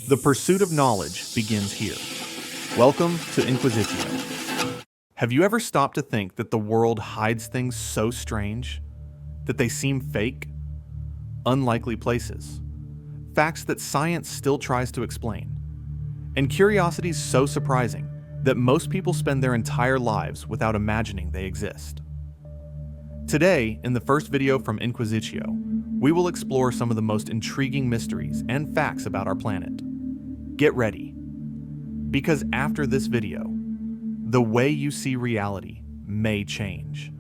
The pursuit of knowledge begins here. Welcome to Inquisitio. Have you ever stopped to think that the world hides things so strange? That they seem fake? Unlikely places. Facts that science still tries to explain. And curiosities so surprising that most people spend their entire lives without imagining they exist. Today, in the first video from Inquisitio, we will explore some of the most intriguing mysteries and facts about our planet. Get ready, because after this video, the way you see reality may change.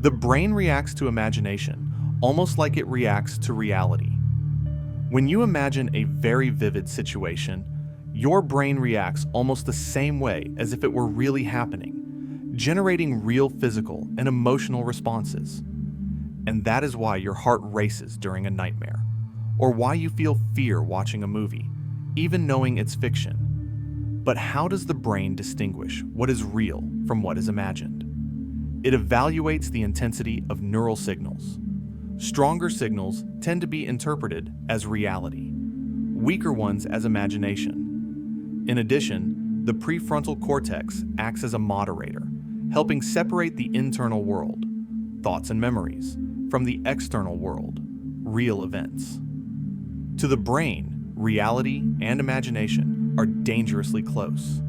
The brain reacts to imagination almost like it reacts to reality. When you imagine a very vivid situation, your brain reacts almost the same way as if it were really happening, generating real physical and emotional responses. And that is why your heart races during a nightmare, or why you feel fear watching a movie, even knowing it's fiction. But how does the brain distinguish what is real from what is imagined? It evaluates the intensity of neural signals. Stronger signals tend to be interpreted as reality, weaker ones as imagination. In addition, the prefrontal cortex acts as a moderator, helping separate the internal world, thoughts and memories, from the external world, real events. To the brain, reality and imagination are dangerously close.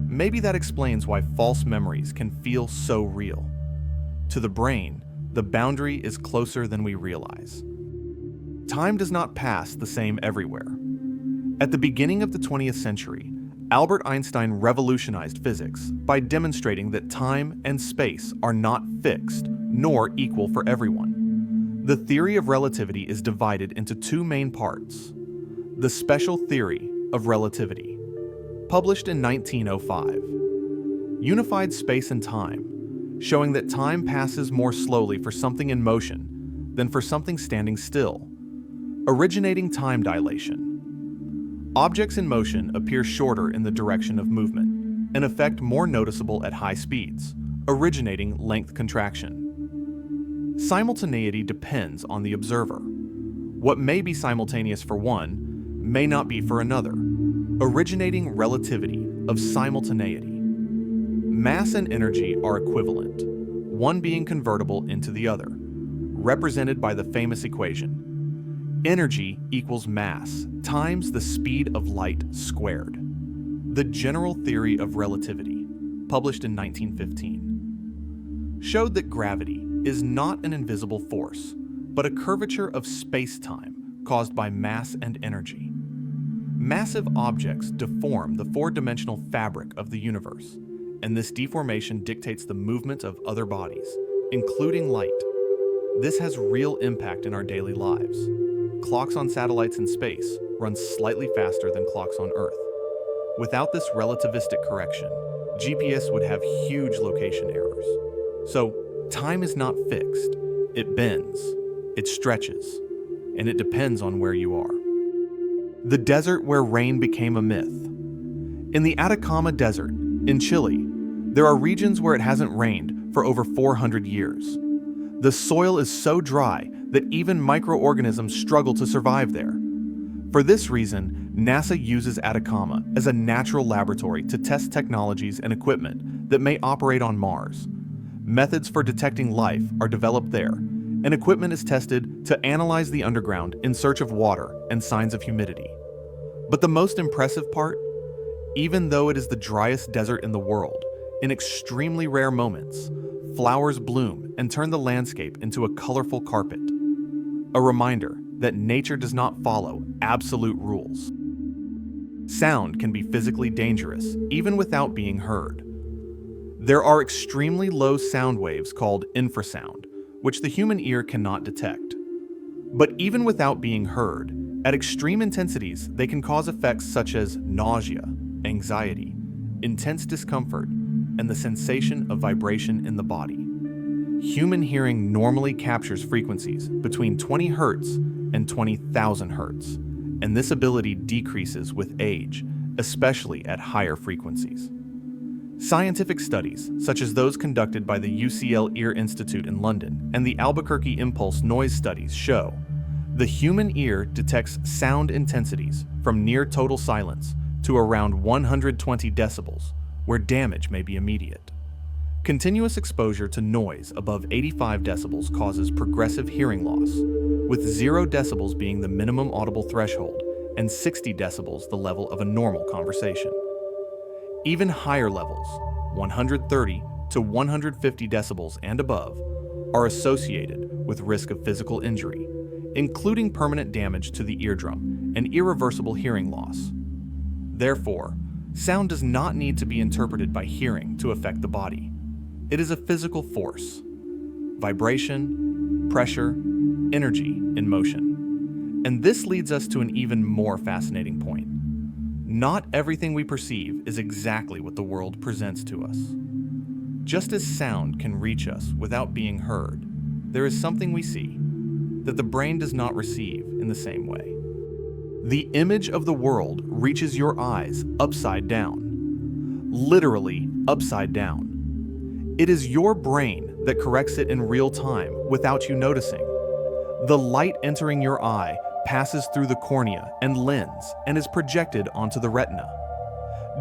Maybe that explains why false memories can feel so real. To the brain, the boundary is closer than we realize. Time does not pass the same everywhere. At the beginning of the 20th century, Albert Einstein revolutionized physics by demonstrating that time and space are not fixed nor equal for everyone. The theory of relativity is divided into two main parts. The special theory of relativity, published in 1905, unified space and time, showing that time passes more slowly for something in motion than for something standing still, originating time dilation. Objects in motion appear shorter in the direction of movement, an effect more noticeable at high speeds, originating length contraction. Simultaneity depends on the observer. What may be simultaneous for one may not be for another, originating relativity of simultaneity. Mass and energy are equivalent, one being convertible into the other, represented by the famous equation. Energy equals mass times the speed of light squared. The general theory of relativity, published in 1915, showed that gravity is not an invisible force, but a curvature of space-time caused by mass and energy. Massive objects deform the four-dimensional fabric of the universe, and this deformation dictates the movement of other bodies, including light. This has real impact in our daily lives. Clocks on satellites in space run slightly faster than clocks on Earth. Without this relativistic correction, GPS would have huge location errors. So, time is not fixed. It bends, it stretches, and it depends on where you are. The desert where rain became a myth. In the Atacama Desert, in Chile, there are regions where it hasn't rained for over 400 years. The soil is so dry that even microorganisms struggle to survive there. For this reason, NASA uses Atacama as a natural laboratory to test technologies and equipment that may operate on Mars. Methods for detecting life are developed there, and equipment is tested to analyze the underground in search of water and signs of humidity. But the most impressive part, even though it is the driest desert in the world, in extremely rare moments, flowers bloom and turn the landscape into a colorful carpet. A reminder that nature does not follow absolute rules. Sound can be physically dangerous even without being heard. There are extremely low sound waves called infrasound, which the human ear cannot detect. But even without being heard, at extreme intensities, they can cause effects such as nausea, anxiety, intense discomfort, and the sensation of vibration in the body. Human hearing normally captures frequencies between 20 Hz and 20,000 Hz, and this ability decreases with age, especially at higher frequencies. Scientific studies, such as those conducted by the UCL Ear Institute in London and the Albuquerque Impulse Noise Studies, show The human ear detects sound intensities from near total silence to around 120 decibels, where damage may be immediate. Continuous exposure to noise above 85 decibels causes progressive hearing loss, with 0 decibels being the minimum audible threshold and 60 decibels the level of a normal conversation. Even higher levels, 130 to 150 decibels and above, are associated with risk of physical injury, including permanent damage to the eardrum and irreversible hearing loss. Therefore, sound does not need to be interpreted by hearing to affect the body. It is a physical force: vibration, pressure, energy in motion. And this leads us to an even more fascinating point. Not everything we perceive is exactly what the world presents to us. Just as sound can reach us without being heard, there is something we see that the brain does not receive in the same way. The image of the world reaches your eyes upside down, literally upside down. It is your brain that corrects it in real time without you noticing. The light entering your eye passes through the cornea and lens and is projected onto the retina.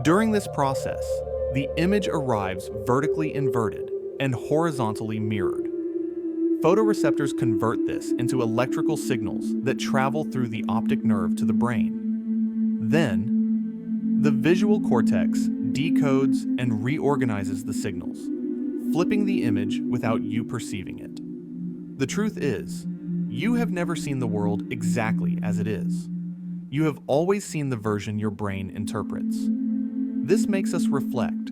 During this process, the image arrives vertically inverted and horizontally mirrored. Photoreceptors convert this into electrical signals that travel through the optic nerve to the brain. Then, the visual cortex decodes and reorganizes the signals, flipping the image without you perceiving it. The truth is, you have never seen the world exactly as it is. You have always seen the version your brain interprets. This makes us reflect.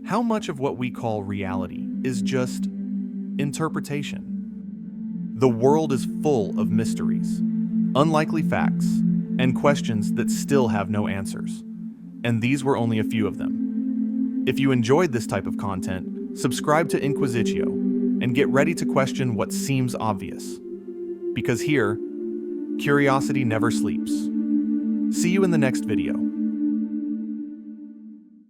How much of what we call reality is just interpretation? The world is full of mysteries, unlikely facts, and questions that still have no answers. And these were only a few of them. If you enjoyed this type of content, subscribe to Inquisitio and get ready to question what seems obvious. Because here, curiosity never sleeps. See you in the next video.